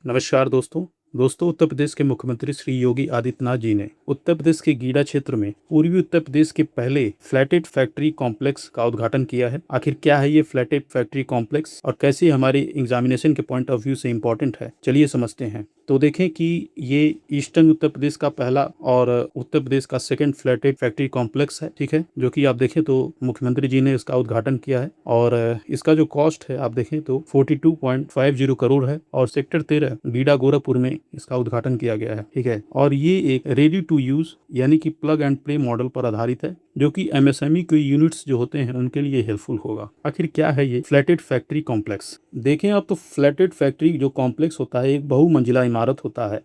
नमस्कार दोस्तों उत्तर प्रदेश के मुख्यमंत्री श्री योगी आदित्यनाथ जी ने उत्तर प्रदेश के गीडा क्षेत्र में पूर्वी उत्तर प्रदेश के पहले फ्लैटेड फैक्ट्री कॉम्प्लेक्स का उद्घाटन किया है। आखिर क्या है ये फ्लैटेड फैक्ट्री कॉम्प्लेक्स और कैसे हमारे एग्जामिनेशन के पॉइंट ऑफ व्यू से इम्पोर्टेंट है, चलिए समझते हैं। तो देखें कि ये ईस्टर्न उत्तर प्रदेश का पहला और उत्तर प्रदेश का सेकंड फ्लैटेड फैक्ट्री कॉम्प्लेक्स है, ठीक है, जो कि आप देखें तो मुख्यमंत्री जी ने इसका उद्घाटन किया है और इसका जो कॉस्ट है आप देखें तो 42.50 करोड़ है और सेक्टर 13 गीडा गोरखपुर में इसका उद्घाटन किया गया है, ठीक है। और ये एक रेडी टू यूज यानी कि प्लग एंड प्ले मॉडल पर आधारित है, जो कि एमएसएमई के यूनिट्स जो होते हैं उनके लिए हेल्पफुल होगा। आखिर क्या है ये फ्लैटेड फैक्ट्री कॉम्प्लेक्स? देखें आप तो फ्लैटेड फैक्ट्री जो कॉम्प्लेक्स होता है एक बहुमंजिला इमारत होता है,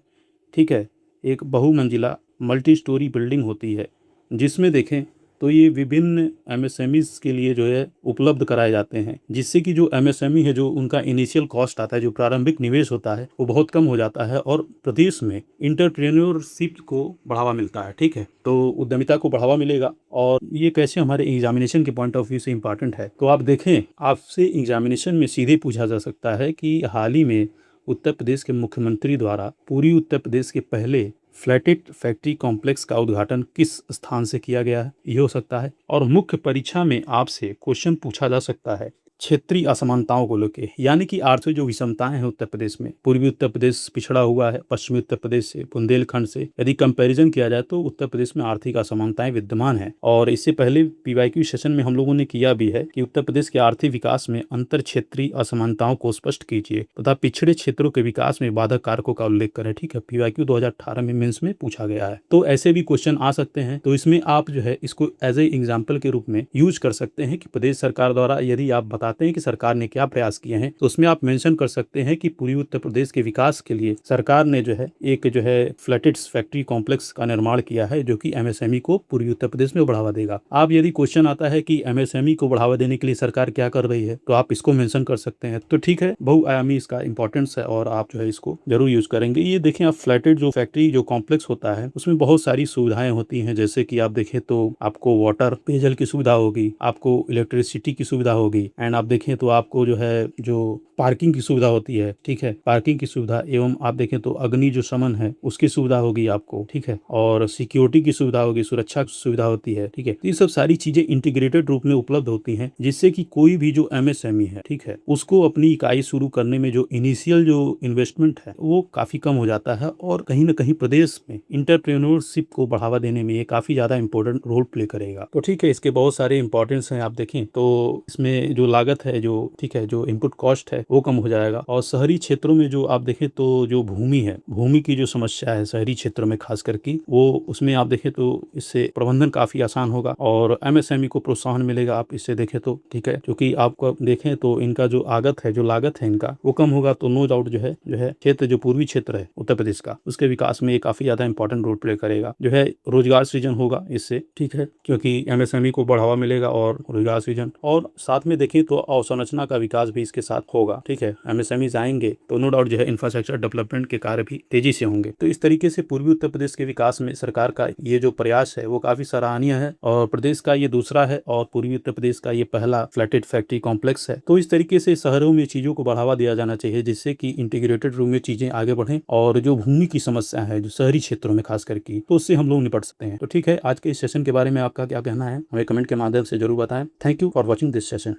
ठीक है, एक बहुमंजिला मल्टी स्टोरी बिल्डिंग होती है, जिसमें देखें तो ये विभिन्न एमएसएमईज के लिए जो है उपलब्ध कराए जाते हैं, जिससे कि जो एमएसएमई है जो उनका इनिशियल कॉस्ट आता है, जो प्रारंभिक निवेश होता है वो बहुत कम हो जाता है और प्रदेश में इंटरप्रेन्योरशिप को बढ़ावा मिलता है, ठीक है। तो उद्यमिता को बढ़ावा मिलेगा और ये कैसे हमारे एग्जामिनेशन के पॉइंट ऑफ व्यू से इम्पॉर्टेंट है। तो आप देखें आपसे एग्जामिनेशन में सीधे पूछा जा सकता है कि हाल ही में उत्तर प्रदेश के मुख्यमंत्री द्वारा पूरी उत्तर प्रदेश के पहले फ्लैटेड फैक्ट्री कॉम्प्लेक्स का उद्घाटन किस स्थान से किया गया है, ये हो सकता है। और मुख्य परीक्षा में आपसे क्वेश्चन पूछा जा सकता है क्षेत्रीय असमानताओं को लेकर, यानी कि आर्थिक जो विषमताएं हैं उत्तर प्रदेश में, पूर्वी उत्तर प्रदेश पिछड़ा हुआ है पश्चिमी उत्तर प्रदेश से, बुंदेलखंड से यदि कंपैरिजन किया जाए तो उत्तर प्रदेश में आर्थिक असमानताएं विद्यमान है। और इससे पहले पीवाईक्यू सेशन में हम लोगों ने किया भी है कि उत्तर प्रदेश के आर्थिक विकास में अंतर क्षेत्रीय असमानताओं को स्पष्ट कीजिए तथा पिछड़े क्षेत्रों के विकास में बाधक कारकों का उल्लेख करें, ठीक है। पीवाईक्यू 2018 में मेंस में पूछा गया है, तो ऐसे भी क्वेश्चन आ सकते हैं। तो इसमें आप जो है इसको एज ए एग्जाम्पल के रूप में यूज कर सकते हैं कि प्रदेश सरकार द्वारा यदि आप बताते हैं कि सरकार ने क्या प्रयास किए हैं, तो उसमें आप मेंशन कर सकते हैं कि पूर्वी उत्तर प्रदेश के विकास के लिए सरकार ने जो है एक जो है फ्लैटेड फैक्ट्री कॉम्प्लेक्स का निर्माण किया है, जो कि एमएसएमई को पूर्वी उत्तर प्रदेश में बढ़ावा देगा। आप यदि क्वेश्चन आता है कि एमएसएमई को बढ़ावा देने के लिए सरकार क्या कर रही है, तो आप इसको मेंशन कर सकते हैं। तो ठीक है, बहुआयामी इसका इंपॉर्टेंस है और आप जो है इसको जरूर यूज करेंगे। ये देखें आप फ्लैटेड जो फैक्ट्री जो कॉम्प्लेक्स होता है उसमें बहुत सारी सुविधाएं होती हैं, जैसे कि आप देखें तो आपको वाटर पेयजल की सुविधा होगी, आपको इलेक्ट्रिसिटी की सुविधा होगी, एंड आप देखें तो आपको जो है जो पार्किंग की सुविधा होती है, ठीक है, पार्किंग की सुविधा एवं आप देखें तो अग्नि जो शमन है उसकी सुविधा होगी आपको, ठीक है, और सिक्योरिटी की सुविधा होगी, सुरक्षा की सुविधा होती है, ठीक है। तो ये सब सारी चीजें इंटीग्रेटेड रूप में उपलब्ध होती हैं, जिससे कि कोई भी जो एमएसएमई है, ठीक है, उसको अपनी इकाई शुरू करने में जो इनिशियल जो इन्वेस्टमेंट है वो काफी कम हो जाता है और कहीं ना कहीं प्रदेश में इंटरप्रेन्योरशिप को बढ़ावा देने में ये काफी ज्यादा इंपॉर्टेंट रोल प्ले करेगा। तो ठीक है, इसके बहुत सारे इंपॉर्टेंस हैं। आप देखें तो इसमें जो लागत है, जो ठीक है, जो इनपुट कॉस्ट है वो कम हो जाएगा और शहरी क्षेत्रों में जो आप देखें तो जो भूमि है, भूमि की जो समस्या है शहरी क्षेत्रों में खास करके, वो उसमें आप देखें तो इससे प्रबंधन काफी आसान होगा और एमएसएमई को प्रोत्साहन मिलेगा। आप इससे देखें तो ठीक है, क्योंकि आपको देखें तो इनका जो आगत है, जो लागत है इनका वो कम होगा, तो नो डाउट जो है क्षेत्र, जो पूर्वी क्षेत्र है उत्तर प्रदेश का, उसके विकास में काफी ज्यादा इंपॉर्टेंट रोल प्ले करेगा। जो है रोजगार सृजन होगा इससे, ठीक है, क्योंकि एमएसएमई को बढ़ावा मिलेगा और रोजगार सृजन, और साथ में देखें तो अवसंरचना का विकास भी इसके साथ होगा, ठीक है। एमएसएमई आएंगे तो नो डाउट जो है इंफ्रास्ट्रक्चर डेवलपमेंट के कार्य भी तेजी से होंगे। तो इस तरीके से पूर्वी उत्तर प्रदेश के विकास में सरकार का ये जो प्रयास है वो काफी सराहनीय है और प्रदेश का ये दूसरा है और पूर्वी उत्तर प्रदेश का ये पहला फ्लैटेड फैक्ट्री कॉम्प्लेक्स है। तो इस तरीके से शहरों में चीजों को बढ़ावा दिया जाना चाहिए, जिससे कि इंटीग्रेटेड रूप में चीजें आगे बढ़ें और जो भूमि की समस्या है जो शहरी क्षेत्रों में खास करके, तो उससे हम लोग निपट सकते हैं। तो ठीक है, आज के इस सेशन के बारे में आपका क्या कहना है हमें कमेंट के माध्यम से जरूर बताएं। Thank you for watching this session.